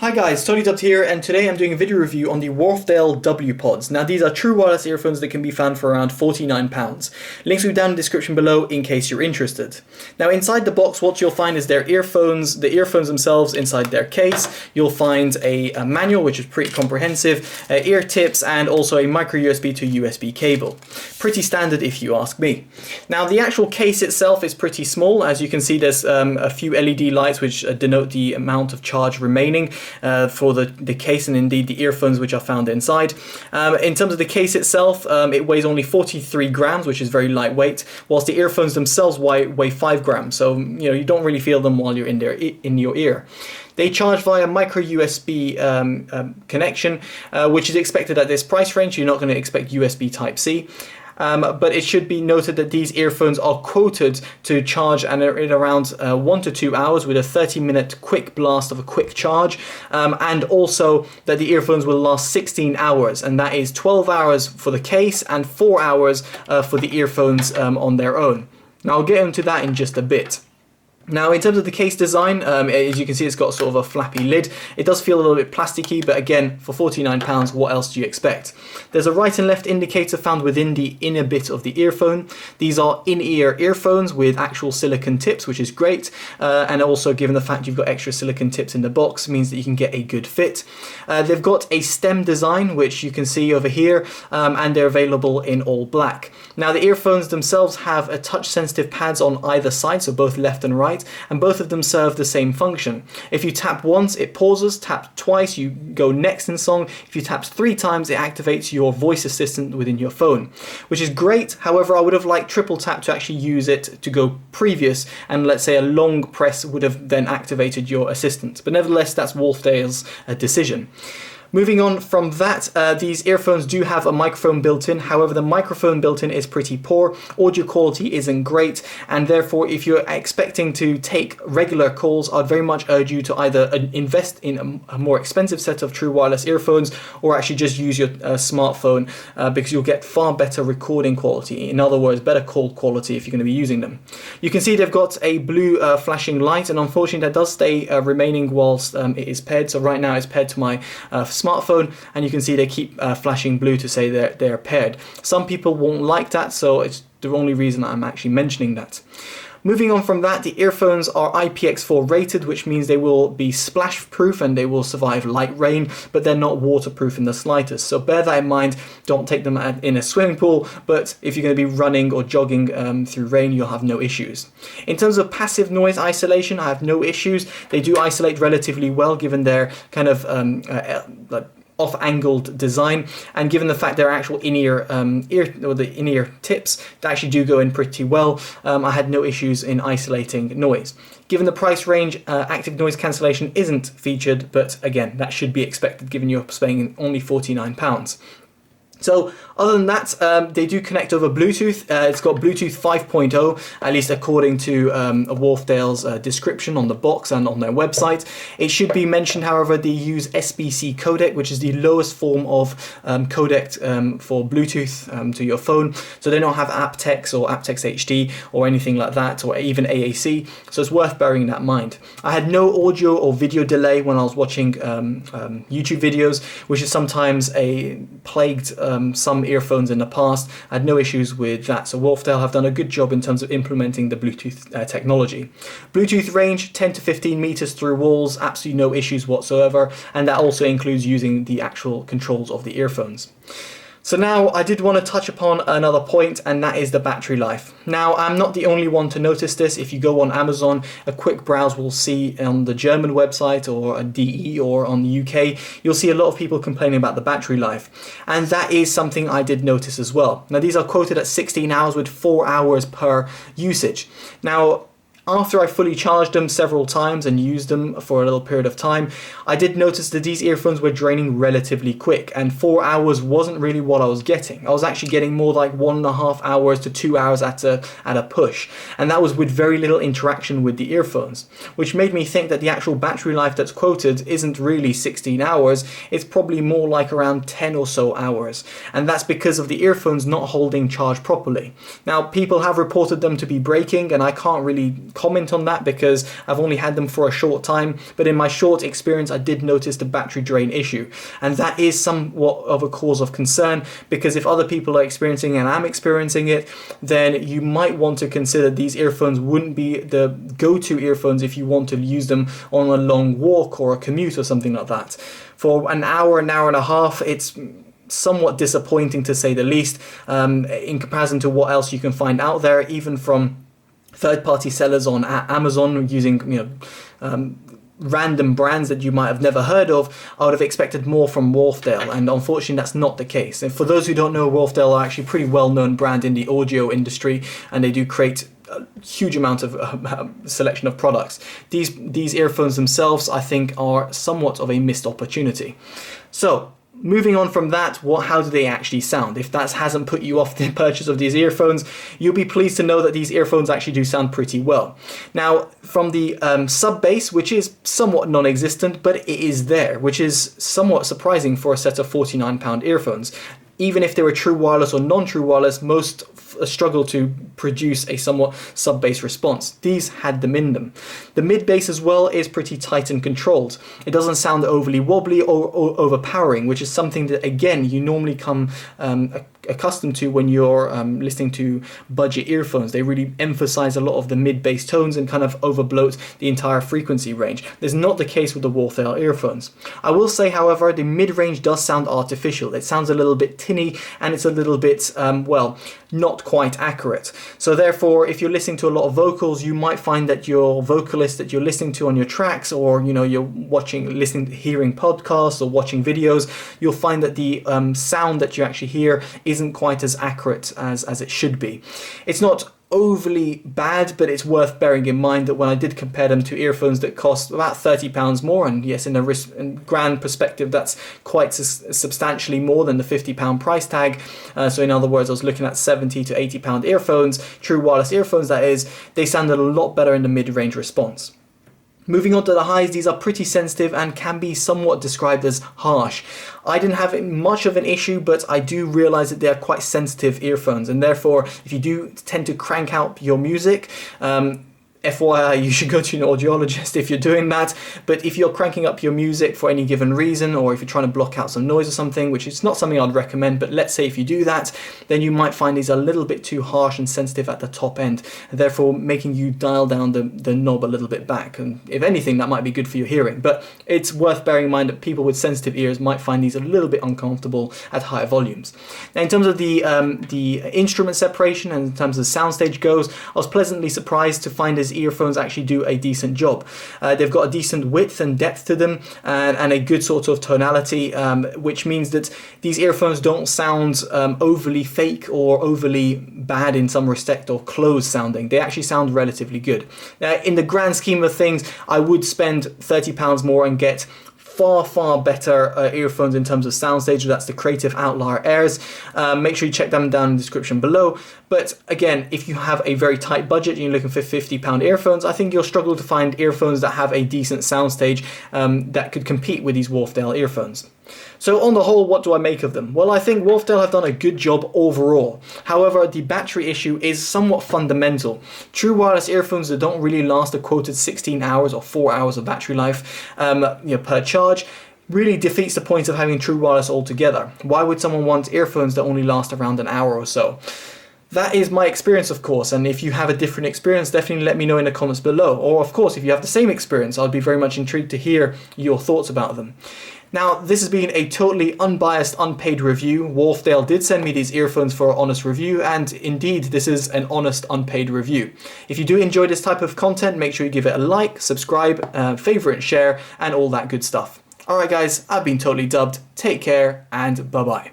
Hi guys, TonyDubbed here, and today I'm doing a video review on the Wharfedale W-Pods. Now these are true wireless earphones that can be found for around £49. Links will be down in the description below in case you're interested. Now inside the box what you'll find is their earphones, the earphones themselves inside their case. You'll find a manual which is pretty comprehensive, ear tips, and also a micro USB to USB cable. Pretty standard if you ask me. Now the actual case itself is pretty small. As you can see, there's a few LED lights which denote the amount of charge remaining for the case, and indeed the earphones which are found inside. In terms of the case itself, it weighs only 43 grams, which is very lightweight, whilst the earphones themselves weigh 5 grams, so you don't really feel them while you're in your ear. They charge via micro USB connection, which is expected at this price range. You're not going to expect USB Type-C. But it should be noted that these earphones are quoted to charge in around 1 to 2 hours with a 30-minute quick blast of a quick charge, and also that the earphones will last 16 hours, and that is 12 hours for the case and 4 hours for the earphones on their own. Now I'll get into that in just a bit. Now in terms of the case design, as you can see, it's got sort of a flappy lid. It does feel a little bit plasticky, but again, for £49, what else do you expect? There's a right and left indicator found within the inner bit of the earphone. These are in-ear earphones with actual silicone tips, which is great, and also given the fact you've got extra silicone tips in the box means that you can get a good fit. They've got a stem design, which you can see over here, and they're available in all black. Now the earphones themselves have a touch-sensitive pads on either side, so both left and right, and both of them serve the same function. If you tap once, it pauses. Tap twice, you go next in song. If you tap 3 times, it activates your voice assistant within your phone, which is great. However, I would have liked triple tap to actually use it to go previous, and let's say a long press would have then activated your assistant. But nevertheless, that's Wharfedale's decision. Moving on from that, these earphones do have a microphone built in. However, the microphone built in is pretty poor. Audio quality isn't great, and therefore if you're expecting to take regular calls, I'd very much urge you to either invest in a more expensive set of true wireless earphones, or actually just use your smartphone, because you'll get far better recording quality. In other words, better call quality if you're going to be using them. You can see they've got a blue flashing light, and unfortunately that does stay remaining whilst it is paired. So right now it's paired to my smartphone, and you can see they keep flashing blue to say they're paired. Some people won't like that, so it's the only reason I'm actually mentioning that. Moving on from that, the earphones are IPX4 rated, which means they will be splash proof and they will survive light rain, but they're not waterproof in the slightest. So bear that in mind. Don't take them in a swimming pool, but if you're going to be running or jogging through rain, you'll have no issues. In terms of passive noise isolation, I have no issues. They do isolate relatively well given their kind of off-angled design, and given the fact they're actual in-ear the in-ear tips, they actually do go in pretty well. I had no issues in isolating noise. Given the price range, active noise cancellation isn't featured, but again, that should be expected given you're spending only £49. So other than that, they do connect over Bluetooth. It's got Bluetooth 5.0, at least according to Wharfedale's description on the box and on their website. It should be mentioned, however, they use SBC codec, which is the lowest form of codec for Bluetooth to your phone. So they don't have aptX or aptX HD or anything like that, or even AAC. So it's worth bearing that in mind. I had no audio or video delay when I was watching YouTube videos, which is sometimes plagued some earphones in the past. I had no issues with that, so Wharfedale have done a good job in terms of implementing the Bluetooth technology. Bluetooth range 10 to 15 meters through walls, absolutely no issues whatsoever, and that also includes using the actual controls of the earphones. So now I did want to touch upon another point, and that is the battery life. Now I'm not the only one to notice this. If you go on Amazon, a quick browse will see on the German website or a DE or on the UK, you'll see a lot of people complaining about the battery life. And that is something I did notice as well. Now these are quoted at 16 hours with 4 hours per usage. Now after I fully charged them several times and used them for a little period of time, I did notice that these earphones were draining relatively quick, and 4 hours wasn't really what I was getting. I was actually getting more like 1.5 hours to 2 hours at a push, and that was with very little interaction with the earphones, which made me think that the actual battery life that's quoted isn't really 16 hours, it's probably more like around 10 or so hours, and that's because of the earphones not holding charge properly. Now people have reported them to be breaking, and I can't really comment on that because I've only had them for a short time, but in my short experience I did notice the battery drain issue, and that is somewhat of a cause of concern, because if other people are experiencing it and I'm experiencing it, then you might want to consider these earphones wouldn't be the go-to earphones if you want to use them on a long walk or a commute or something like that. For an hour and a half, it's somewhat disappointing to say the least, in comparison to what else you can find out there, even from third-party sellers on Amazon using random brands that you might have never heard of. I would have expected more from Wharfedale, and unfortunately that's not the case. And for those who don't know, Wharfedale are actually a pretty well-known brand in the audio industry, and they do create a huge amount of selection of products. These earphones themselves, I think, are somewhat of a missed opportunity. So moving on from that, how do they actually sound? If that hasn't put you off the purchase of these earphones, you'll be pleased to know that these earphones actually do sound pretty well. Now, from the sub bass, which is somewhat non-existent, but it is there, which is somewhat surprising for a set of £49 earphones. Even if they were true wireless or non-true wireless, most struggle to produce a somewhat sub-bass response. These had them in them. The mid-bass as well is pretty tight and controlled. It doesn't sound overly wobbly or overpowering, which is something that, again, you normally come accustomed to when you're listening to budget earphones. They really emphasize a lot of the mid-bass tones and kind of overbloat the entire frequency range. That's not the case with the Wharfedale earphones. I will say, however, the mid-range does sound artificial. It sounds a little bit tinny, and it's a little bit, well, not quite accurate. So therefore, if you're listening to a lot of vocals, you might find that your vocalist that you're listening to on your tracks, or you're hearing podcasts or watching videos, you'll find that the sound that you actually hear isn't quite as accurate as it should be. It's not overly bad, but it's worth bearing in mind that when I did compare them to earphones that cost about £30 more, and yes, in a grand perspective, that's quite substantially more than the £50 price tag. So in other words, I was looking at £70 to £80 earphones, true wireless earphones that is, they sounded a lot better in the mid-range response. Moving on to the highs, these are pretty sensitive and can be somewhat described as harsh. I didn't have much of an issue, but I do realize that they are quite sensitive earphones, and therefore if you do tend to crank out your music, FYI, you should go to an audiologist if you're doing that. But if you're cranking up your music for any given reason, or if you're trying to block out some noise or something, which is not something I'd recommend, but let's say if you do that, then you might find these a little bit too harsh and sensitive at the top end, and therefore making you dial down the knob a little bit back. And if anything, that might be good for your hearing. But it's worth bearing in mind that people with sensitive ears might find these a little bit uncomfortable at higher volumes. Now, in terms of the instrument separation and in terms of the soundstage goes, I was pleasantly surprised to find these earphones actually do a decent job. They've got a decent width and depth to them, and a good sort of tonality, which means that these earphones don't sound overly fake or overly bad in some respect, or closed sounding. They actually sound relatively good. In the grand scheme of things, I would spend £30 more and get far better earphones in terms of soundstage. That's the Creative Outlier Airs. Make sure you check them down in the description below. But again, if you have a very tight budget and you're looking for £50 earphones, I think you'll struggle to find earphones that have a decent soundstage that could compete with these Wharfedale earphones. So on the whole, what do I make of them? Well, I think Wharfedale have done a good job overall. However, the battery issue is somewhat fundamental. True wireless earphones that don't really last a quoted 16 hours or 4 hours of battery life per charge really defeats the point of having true wireless altogether. Why would someone want earphones that only last around an hour or so? That is my experience, of course, and if you have a different experience, definitely let me know in the comments below. Or, of course, if you have the same experience, I'd be very much intrigued to hear your thoughts about them. Now, this has been a totally unbiased, unpaid review. Wharfedale did send me these earphones for an honest review, and indeed, this is an honest, unpaid review. If you do enjoy this type of content, make sure you give it a like, subscribe, favorite and share, and all that good stuff. Alright guys, I've been totally dubbed. Take care, and bye-bye.